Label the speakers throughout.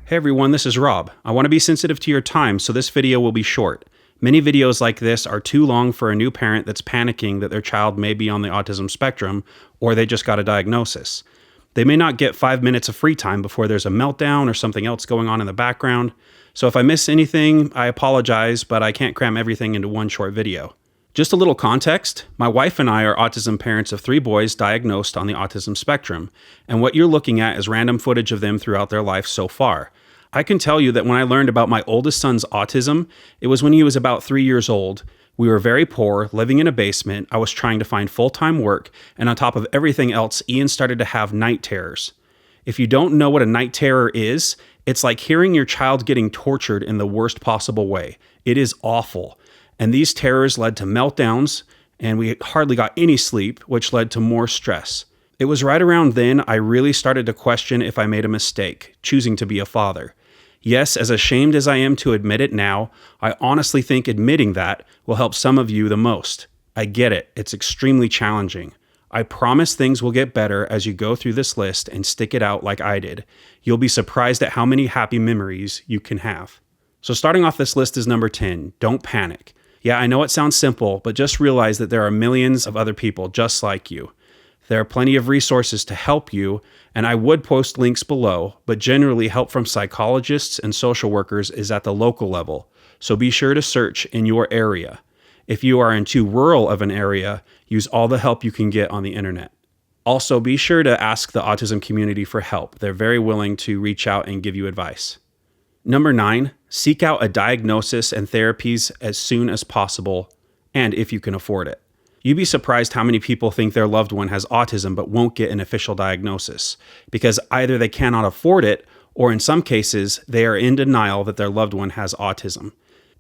Speaker 1: Hey everyone, this is Rob. I want to be sensitive to your time, so this video will be short. Many videos like this are too long for a new parent that's panicking that their child may be on the autism spectrum, or they just got a diagnosis. They may not get 5 minutes of free time before there's a meltdown or something else going on in the background. So if I miss anything, I apologize, but I can't cram everything into one short video. Just a little context, my wife and I are autism parents of 3 boys diagnosed on the autism spectrum, and what you're looking at is random footage of them throughout their life so far. I can tell you that when I learned about my oldest son's autism, it was when he was about 3 years old. We were very poor, living in a basement. I was trying to find full-time work, and on top of everything else, Ian started to have night terrors. If you don't know what a night terror is, it's like hearing your child getting tortured in the worst possible way. It is awful. And these terrors led to meltdowns, and we hardly got any sleep, which led to more stress. It was right around then I really started to question if I made a mistake, choosing to be a father. Yes, as ashamed as I am to admit it now, I honestly think admitting that will help some of you the most. I get it, it's extremely challenging. I promise things will get better as you go through this list and stick it out like I did. You'll be surprised at how many happy memories you can have. So starting off this list is number 10, don't panic. Yeah, I know it sounds simple, but just realize that there are millions of other people just like you. There are plenty of resources to help you, and I would post links below, but generally help from psychologists and social workers is at the local level, so be sure to search in your area. If you are in too rural of an area, use all the help you can get on the internet. Also, be sure to ask the autism community for help. They're very willing to reach out and give you advice. Number 9, seek out a diagnosis and therapies as soon as possible, and if you can afford it. You'd be surprised how many people think their loved one has autism but won't get an official diagnosis, because either they cannot afford it, or in some cases, they are in denial that their loved one has autism.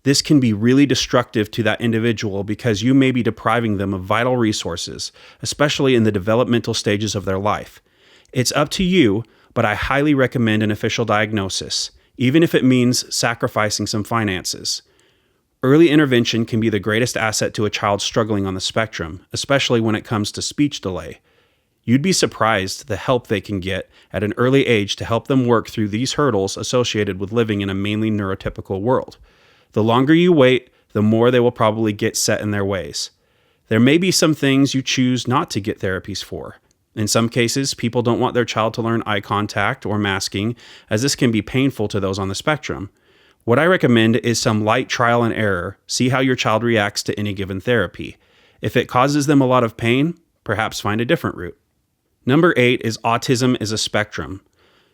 Speaker 1: This can be really destructive to that individual because you may be depriving them of vital resources, especially in the developmental stages of their life. It's up to you, but I highly recommend an official diagnosis, even if it means sacrificing some finances. Early intervention can be the greatest asset to a child struggling on the spectrum, especially when it comes to speech delay. You'd be surprised the help they can get at an early age to help them work through these hurdles associated with living in a mainly neurotypical world. The longer you wait, the more they will probably get set in their ways. There may be some things you choose not to get therapies for. In some cases, people don't want their child to learn eye contact or masking, as this can be painful to those on the spectrum. What I recommend is some light trial and error. See how your child reacts to any given therapy. If it causes them a lot of pain, perhaps find a different route. Number 8 is autism is a spectrum.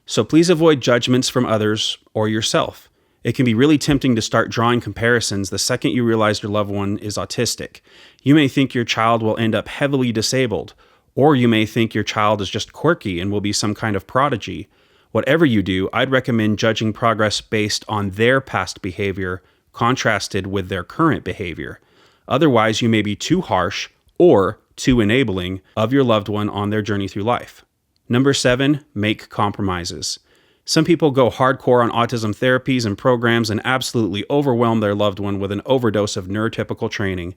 Speaker 1: So please avoid judgments from others or yourself. It can be really tempting to start drawing comparisons the second you realize your loved one is autistic. You may think your child will end up heavily disabled, or you may think your child is just quirky and will be some kind of prodigy. Whatever you do, I'd recommend judging progress based on their past behavior contrasted with their current behavior. Otherwise, you may be too harsh or too enabling of your loved one on their journey through life. Number 7, make compromises. Some people go hardcore on autism therapies and programs and absolutely overwhelm their loved one with an overdose of neurotypical training.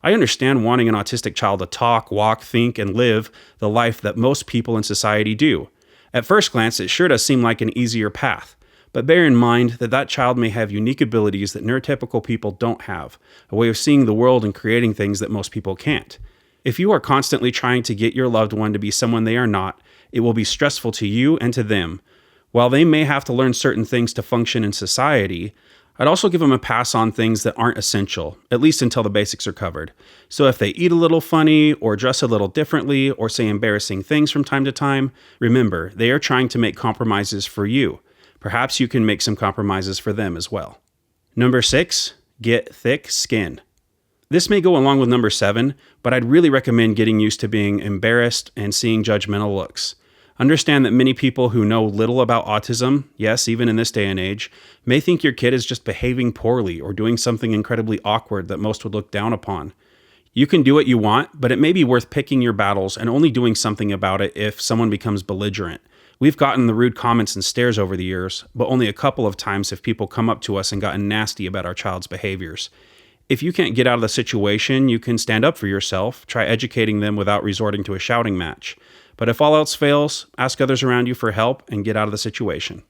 Speaker 1: I understand wanting an autistic child to talk, walk, think, and live the life that most people in society do. At first glance, it sure does seem like an easier path, but bear in mind that that child may have unique abilities that neurotypical people don't have, a way of seeing the world and creating things that most people can't. If you are constantly trying to get your loved one to be someone they are not, it will be stressful to you and to them. While they may have to learn certain things to function in society, I'd also give them a pass on things that aren't essential, at least until the basics are covered. So if they eat a little funny, or dress a little differently, or say embarrassing things from time to time, remember, they are trying to make compromises for you. Perhaps you can make some compromises for them as well. Number 6, get thick skin. This may go along with number 7, but I'd really recommend getting used to being embarrassed and seeing judgmental looks. Understand that many people who know little about autism, yes, even in this day and age, may think your kid is just behaving poorly or doing something incredibly awkward that most would look down upon. You can do what you want, but it may be worth picking your battles and only doing something about it if someone becomes belligerent. We've gotten the rude comments and stares over the years, but only a couple of times have people come up to us and gotten nasty about our child's behaviors. If you can't get out of the situation, you can stand up for yourself, try educating them without resorting to a shouting match. But if all else fails, ask others around you for help and get out of the situation.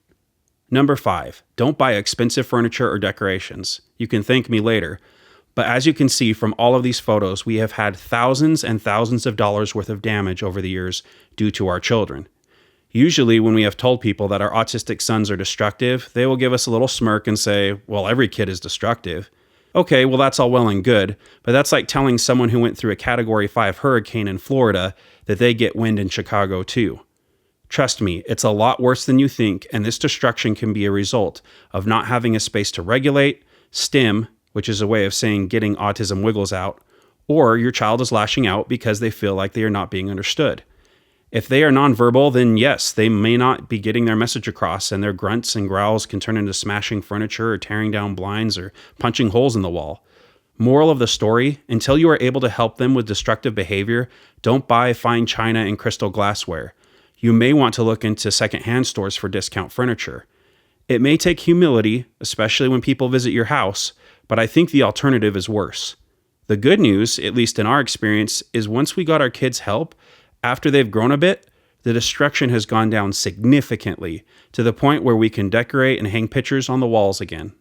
Speaker 1: Number 5, don't buy expensive furniture or decorations. You can thank me later. But as you can see from all of these photos, we have had thousands and thousands of dollars worth of damage over the years due to our children. Usually when we have told people that our autistic sons are destructive, they will give us a little smirk and say, well, every kid is destructive. Okay, well that's all well and good, but that's like telling someone who went through a Category 5 hurricane in Florida that they get wind in Chicago too. Trust me, it's a lot worse than you think, and this destruction can be a result of not having a space to regulate, stim, which is a way of saying getting autism wiggles out, or your child is lashing out because they feel like they are not being understood. If they are nonverbal, then yes, they may not be getting their message across, and their grunts and growls can turn into smashing furniture or tearing down blinds or punching holes in the wall. Moral of the story, until you are able to help them with destructive behavior, don't buy fine china and crystal glassware. You may want to look into secondhand stores for discount furniture. It may take humility, especially when people visit your house, but I think the alternative is worse. The good news, at least in our experience, is once we got our kids help, after they've grown a bit, the destruction has gone down significantly to the point where we can decorate and hang pictures on the walls again.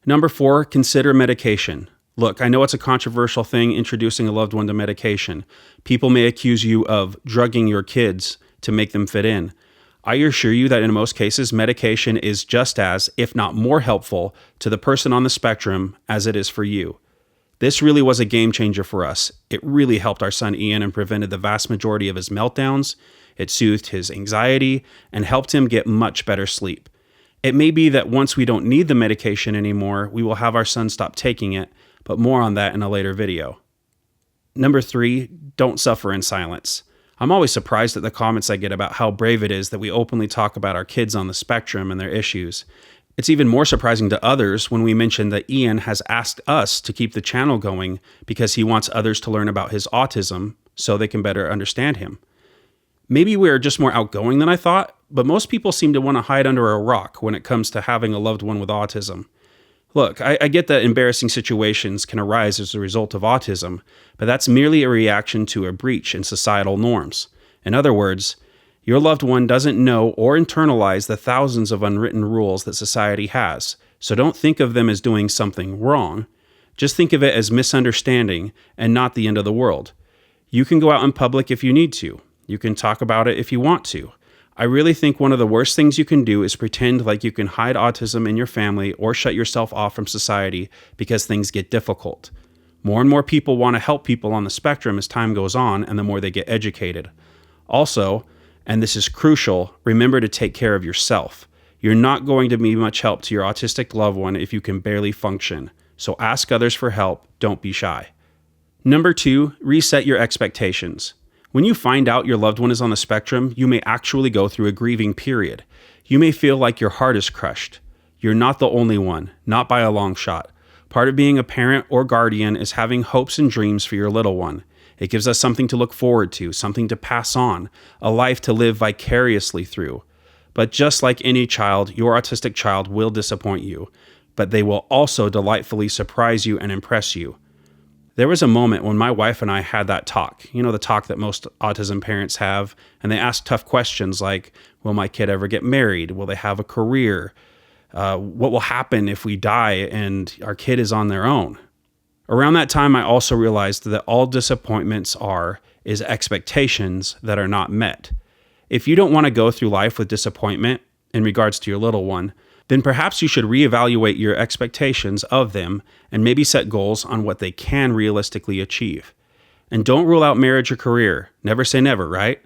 Speaker 1: Number 4, consider medication. Look, I know it's a controversial thing introducing a loved one to medication. People may accuse you of drugging your kids to make them fit in. I assure you that in most cases, medication is just as, if not more helpful to the person on the spectrum as it is for you. This really was a game changer for us. It really helped our son Ian and prevented the vast majority of his meltdowns. It soothed his anxiety and helped him get much better sleep. It may be that once we don't need the medication anymore, we will have our son stop taking it, but more on that in a later video. Number 3, don't suffer in silence. I'm always surprised at the comments I get about how brave it is that we openly talk about our kids on the spectrum and their issues. It's even more surprising to others when we mention that Ian has asked us to keep the channel going because he wants others to learn about his autism so they can better understand him. Maybe we are just more outgoing than I thought, but most people seem to want to hide under a rock when it comes to having a loved one with autism. Look, I get that embarrassing situations can arise as a result of autism, but that's merely a reaction to a breach in societal norms. In other words, your loved one doesn't know or internalize the thousands of unwritten rules that society has, so don't think of them as doing something wrong. Just think of it as misunderstanding and not the end of the world. You can go out in public if you need to. You can talk about it if you want to. I really think one of the worst things you can do is pretend like you can hide autism in your family or shut yourself off from society because things get difficult. More and more people want to help people on the spectrum as time goes on and the more they get educated. Also, and this is crucial, remember to take care of yourself. You're not going to be much help to your autistic loved one if you can barely function. So ask others for help, don't be shy. Number 2, reset your expectations. When you find out your loved one is on the spectrum, you may actually go through a grieving period. You may feel like your heart is crushed. You're not the only one, not by a long shot. Part of being a parent or guardian is having hopes and dreams for your little one. It gives us something to look forward to, something to pass on, a life to live vicariously through. But just like any child, your autistic child will disappoint you, but they will also delightfully surprise you and impress you. There was a moment when my wife and I had that talk, the talk that most autism parents have, and they ask tough questions like, will my kid ever get married? Will they have a career? What will happen if we die and our kid is on their own? Around that time, I also realized that all disappointments is expectations that are not met. If you don't want to go through life with disappointment in regards to your little one, then perhaps you should reevaluate your expectations of them and maybe set goals on what they can realistically achieve. And don't rule out marriage or career. Never say never, right?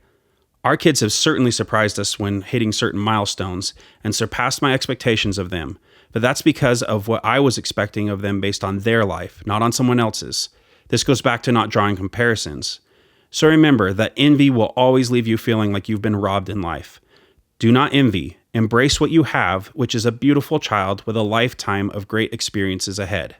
Speaker 1: Our kids have certainly surprised us when hitting certain milestones and surpassed my expectations of them. But that's because of what I was expecting of them based on their life, not on someone else's. This goes back to not drawing comparisons. So remember that envy will always leave you feeling like you've been robbed in life. Do not envy. Embrace what you have, which is a beautiful child with a lifetime of great experiences ahead.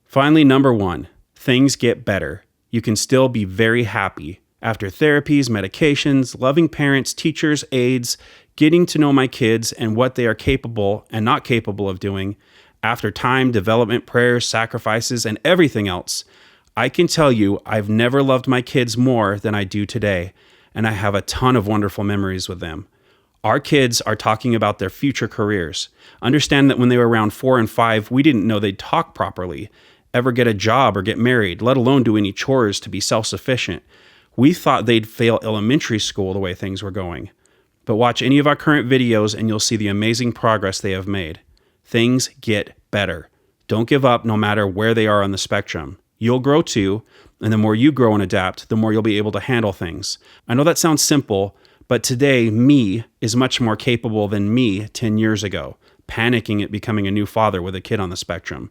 Speaker 1: Finally, number 1, things get better. You can still be very happy. After therapies, medications, loving parents, teachers, aides, getting to know my kids and what they are capable and not capable of doing, after time, development, prayers, sacrifices, and everything else, I can tell you I've never loved my kids more than I do today. and I have a ton of wonderful memories with them. Our kids are talking about their future careers. Understand that when they were around 4 and 5, we didn't know they'd talk properly, ever get a job or get married, let alone do any chores to be self-sufficient. We thought they'd fail elementary school the way things were going. But watch any of our current videos and you'll see the amazing progress they have made. Things get better. Don't give up no matter where they are on the spectrum. You'll grow too, and the more you grow and adapt, the more you'll be able to handle things. I know that sounds simple, but today, me is much more capable than me 10 years ago, panicking at becoming a new father with a kid on the spectrum.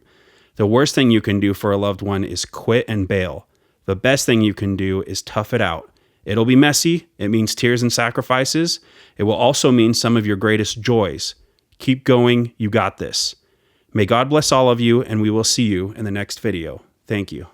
Speaker 1: The worst thing you can do for a loved one is quit and bail. The best thing you can do is tough it out. It'll be messy. It means tears and sacrifices. It will also mean some of your greatest joys. Keep going. You got this. May God bless all of you, and we will see you in the next video. Thank you.